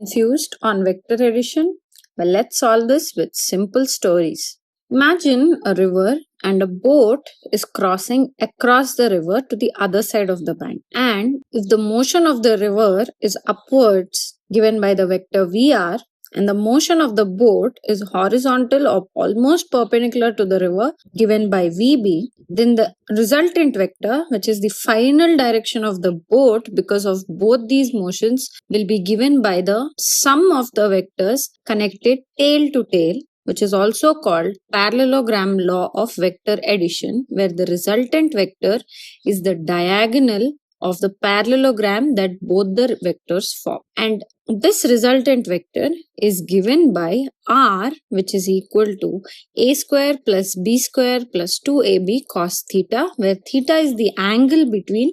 Confused on vector addition? Well, let's solve this with simple stories. Imagine a river and a boat is crossing across the river to the other side of the bank. And if the motion of the river is upwards given by the vector VR, and the motion of the boat is horizontal or almost perpendicular to the river given by VB, then the resultant vector, which is the final direction of the boat because of both these motions, will be given by the sum of the vectors connected tail to tail, which is also called parallelogram law of vector addition, where the resultant vector is the diagonal of the parallelogram that both the vectors form. And this resultant vector is given by R, which is equal to a square plus b square plus 2ab cos theta, where theta is the angle between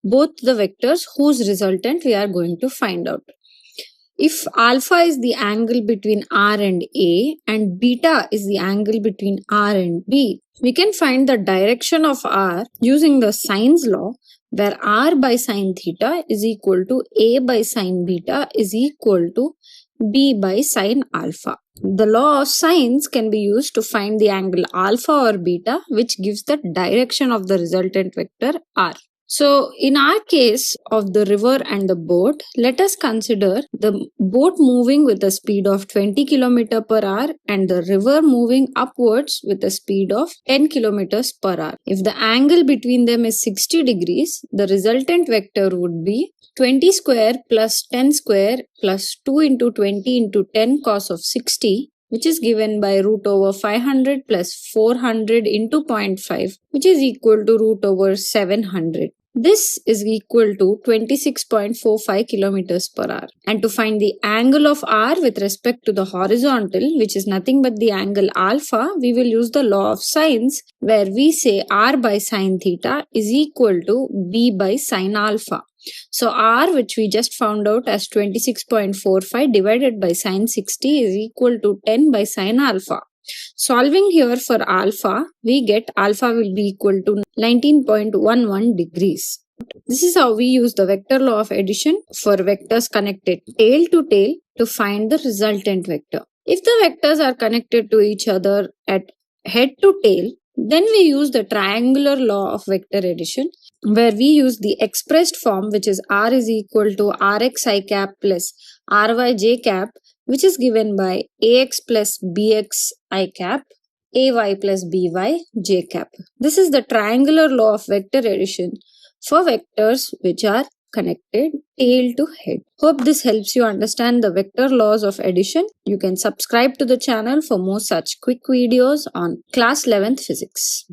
both the vectors whose resultant we are going to find out. If alpha is the angle between R and A and beta is the angle between R and B, we can find the direction of R using the sines law, where R by sin theta is equal to A by sin beta is equal to B by sin alpha. The law of sines can be used to find the angle alpha or beta, which gives the direction of the resultant vector R. So in our case of the river and the boat, let us consider the boat moving with a speed of 20 km per hour and the river moving upwards with a speed of 10 km per hour. If the angle between them is 60 degrees, the resultant vector would be 20 square plus 10 square plus 2 into 20 into 10 cos of 60, which is given by root over 500 plus 400 into 0.5, which is equal to root over 700. This is equal to 26.45 kilometers per hour. And to find the angle of R with respect to the horizontal, which is nothing but the angle alpha, we will use the law of sines, where we say R by sin theta is equal to B by sin alpha. So R, which we just found out as 26.45 divided by sin 60 is equal to 10 by sin alpha. Solving here for alpha, we get alpha will be equal to 19.11 degrees. This is how we use the vector law of addition for vectors connected tail to tail to find the resultant vector. If the vectors are connected to each other at head to tail, then we use the triangular law of vector addition, where we use the expressed form, which is R is equal to Rx I cap plus Ry j cap, which is given by Ax plus Bx I cap, Ay plus By j cap. This is the triangular law of vector addition for vectors which are connected tail to head. Hope this helps you understand the vector laws of addition. You can subscribe to the channel for more such quick videos on class 11th physics.